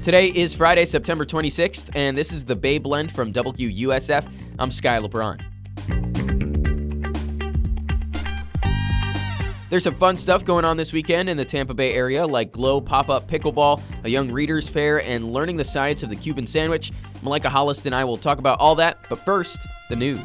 Today is Friday, September 26th, and this is the Bay Blend from WUSF. I'm Sky Lebron. There's some fun stuff going on this weekend in the Tampa Bay area, like Glow pop-up pickleball, a young readers fair, and learning the science of the Cuban Sandwich. Malaika, Hollist, and I will talk about all that, but first, the news.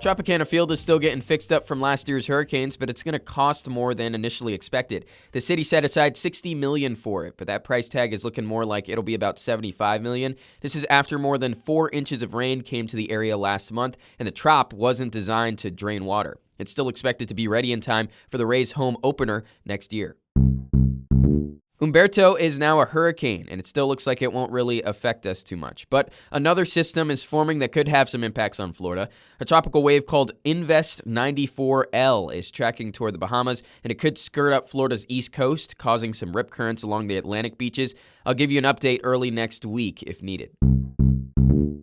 Tropicana Field is still getting fixed up from last year's hurricanes, but it's going to cost more than initially expected. The city set aside $60 million for it, but that price tag is looking more like it'll be about $75 million. This is after more than 4 inches of rain came to the area last month, and the Trop wasn't designed to drain water. It's still expected to be ready in time for the Rays' home opener next year. Humberto is now a hurricane, and it still looks like it won't really affect us too much. But another system is forming that could have some impacts on Florida. A tropical wave called Invest 94L is tracking toward the Bahamas, and it could skirt up Florida's east coast, causing some rip currents along the Atlantic beaches. I'll give you an update early next week if needed.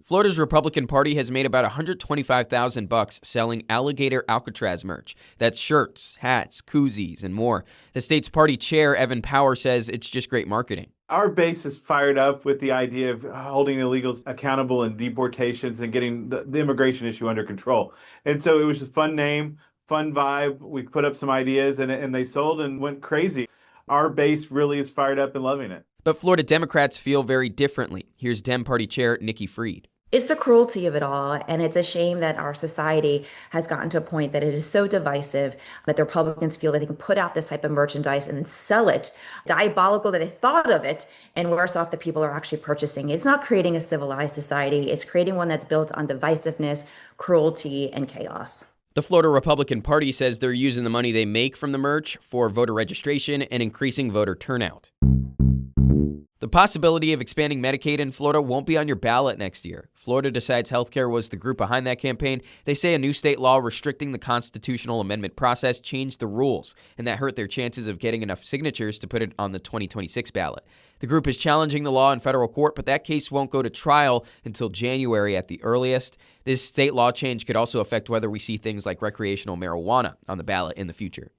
Florida's Republican Party has made about $125,000 selling alligator Alcatraz merch. That's shirts, hats, koozies, and more. The state's party chair, Evan Power, says it's just great marketing. Our base is fired up with the idea of holding illegals accountable and deportations and getting the immigration issue under control. And so it was just a fun name, fun vibe. We put up some ideas and they sold and went crazy. Our base really is fired up and loving it. But Florida Democrats feel very differently. Here's Dem Party Chair Nikki Fried. It's the cruelty of it all, and it's a shame that our society has gotten to a point that it is so divisive that the Republicans feel that they can put out this type of merchandise and then sell it, diabolical that they thought of it, and worse off the people are actually purchasing. It's not creating a civilized society. It's creating one that's built on divisiveness, cruelty, and chaos. The Florida Republican Party says they're using the money they make from the merch for voter registration and increasing voter turnout. The possibility of expanding Medicaid in Florida won't be on your ballot next year. Florida Decides Healthcare was the group behind that campaign. They say a new state law restricting the constitutional amendment process changed the rules, and that hurt their chances of getting enough signatures to put it on the 2026 ballot. The group is challenging the law in federal court, but that case won't go to trial until January at the earliest. This state law change could also affect whether we see things like recreational marijuana on the ballot in the future.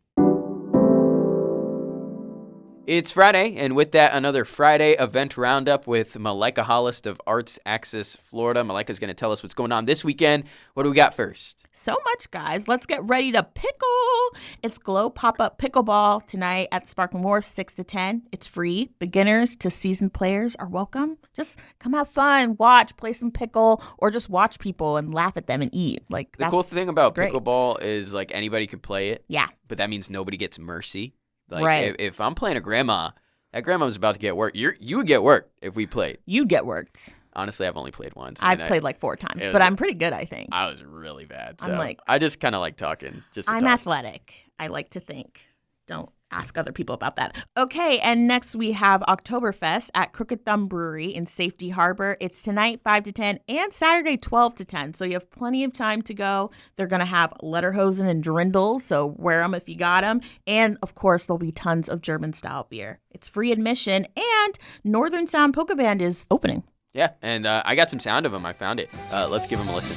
It's Friday, and with that, another Friday event roundup with Malaika Hollist of Arts Axis Florida. Malaika's going to tell us what's going on this weekend. What do we got first? So much, guys. Let's get ready to pickle. It's Glow pop-up pickleball tonight at the Sparkling Wharf, 6 to 10. It's free. Beginners to seasoned players are welcome. Just come have fun, watch, play some pickle, or just watch people and laugh at them and eat. The cool thing about great. Pickleball is anybody can play it. Yeah. But that means nobody gets mercy. Right. If I'm playing a grandma, that grandma's about to get worked. You would get worked if we played. You'd get worked. Honestly, I've only played once. I've played 4 times, but I'm pretty good, I think. I was really bad. So I'm I just kind of like talking. I'm athletic. I like to think. Don't ask other people about that. Okay, and next we have Oktoberfest at Crooked Thumb Brewery in Safety Harbor. It's tonight, 5 to 10, and Saturday, 12 to 10. So you have plenty of time to go. They're going to have lederhosen and drindles, so wear them if you got them. And, of course, there'll be tons of German-style beer. It's free admission, and Northern Sound Polka Band is opening. Yeah, and I got some sound of them. I found it. Let's give them a listen.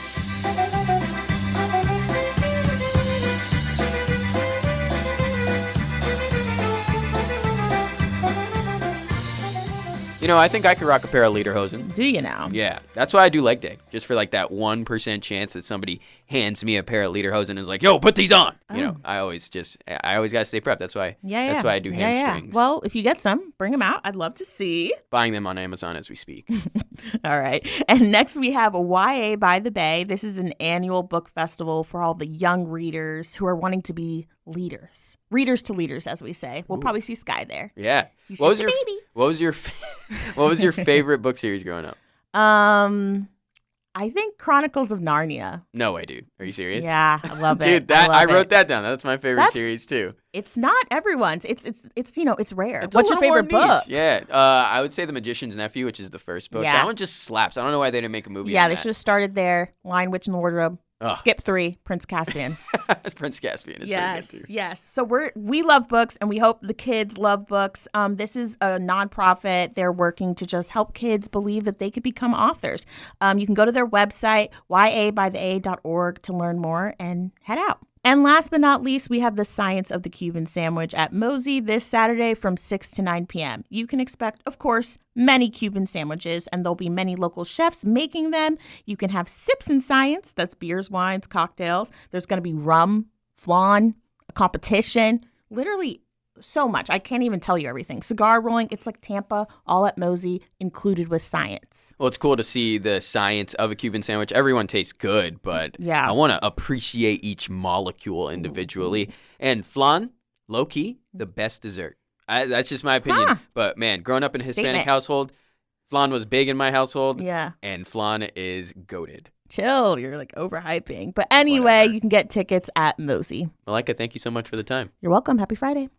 I think I could rock a pair of lederhosen. Do you now? Yeah, that's why I do leg day, just for that 1% chance that somebody hands me a pair of lederhosen and is like, "Yo, put these on." Oh. I always gotta stay prepped. That's why. Yeah. That's why I do hamstrings. Yeah. Well, if you get some, bring them out. I'd love to see. Buying them on Amazon as we speak. All right. And next we have YA by the Bay. This is an annual book festival for all the young readers who are wanting to be leaders. Readers to leaders, as we say. We'll probably see Sky there. Yeah. He's just a baby. What was your favorite book series growing up? I think Chronicles of Narnia. No way, dude. Are you serious? Yeah, I love Dude, it. I wrote that down. That's my favorite series too. It's not everyone's. It's rare. It's What's your favorite book? Yeah, I would say The Magician's Nephew, which is the first book. Yeah. That one just slaps. I don't know why they didn't make a movie. Yeah, they should have started there. Lion, Witch, and the Wardrobe. Ugh. Skip 3, Prince Caspian. Prince Caspian is yes, pretty good too. yes. So we love books, and we hope the kids love books. This is a nonprofit. They're working to just help kids believe that they could become authors. You can go to their website, yabythea.org, to learn more and head out. And last but not least, we have the science of the Cuban sandwich at Mosey this Saturday from 6 to 9 p.m. You can expect, of course, many Cuban sandwiches, and there'll be many local chefs making them. You can have sips in science. That's beers, wines, cocktails. There's going to be rum, flan, a competition, literally so much. I can't even tell you everything. Cigar rolling, it's like Tampa, all at Mosey, included with science. Well, it's cool to see the science of a Cuban sandwich. Everyone tastes good, but yeah. I want to appreciate each molecule individually. And flan, low-key, the best dessert. That's just my opinion. Huh. But, man, growing up in a Hispanic Statement. household, flan was big in my household. Yeah. And flan is goated. Chill, you're like overhyping. But anyway, Whatever. You can get tickets at Mosey. Malaika, thank you so much for the time. You're welcome. Happy Friday.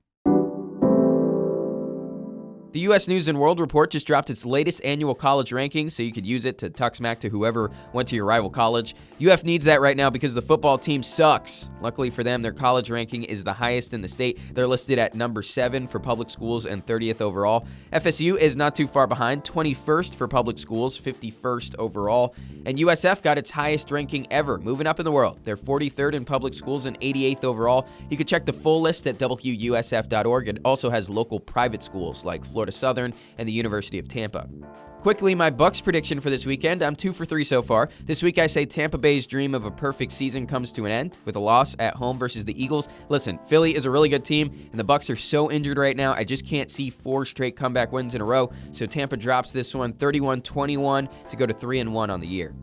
The U.S. News & World Report just dropped its latest annual college rankings, so you could use it to talk smack to whoever went to your rival college. UF needs that right now because the football team sucks. Luckily for them, their college ranking is the highest in the state. They're listed at number 7 for public schools and 30th overall. FSU is not too far behind, 21st for public schools, 51st overall. And USF got its highest ranking ever, moving up in the world. They're 43rd in public schools and 88th overall. You can check the full list at WUSF.org. It also has local private schools like Florida Southern and the University of Tampa. Quickly, my Bucks prediction for this weekend. I'm 2 for 3 so far. This week, I say Tampa Bay's dream of a perfect season comes to an end with a loss at home versus the Eagles. Listen, Philly is a really good team, and the Bucks are so injured right now, I just can't see 4 straight comeback wins in a row. So Tampa drops this one 31-21 to go to 3-1 on the year.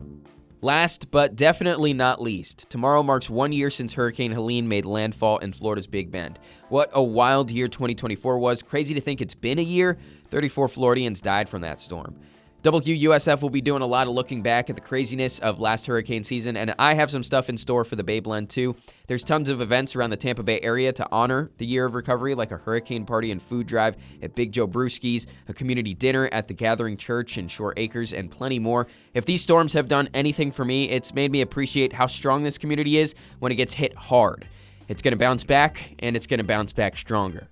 Last, but definitely not least, tomorrow marks 1 year since Hurricane Helene made landfall in Florida's Big Bend. What a wild year 2024 was. Crazy to think it's been a year. 34 Floridians died from that storm. WUSF will be doing a lot of looking back at the craziness of last hurricane season, and I have some stuff in store for the Bay Blend too. There's tons of events around the Tampa Bay area to honor the year of recovery, like a hurricane party and food drive at Big Joe Brewski's, a community dinner at the Gathering Church in Shore Acres, and plenty more. If these storms have done anything for me, it's made me appreciate how strong this community is when it gets hit hard. It's going to bounce back, and it's going to bounce back stronger.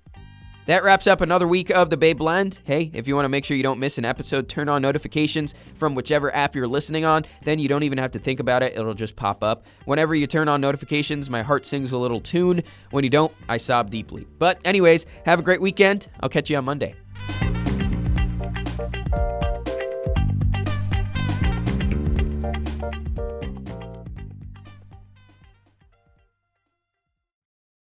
That wraps up another week of the Bay Blend. Hey, if you want to make sure you don't miss an episode, turn on notifications from whichever app you're listening on. Then you don't even have to think about it. It'll just pop up. Whenever you turn on notifications, my heart sings a little tune. When you don't, I sob deeply. But anyways, have a great weekend. I'll catch you on Monday.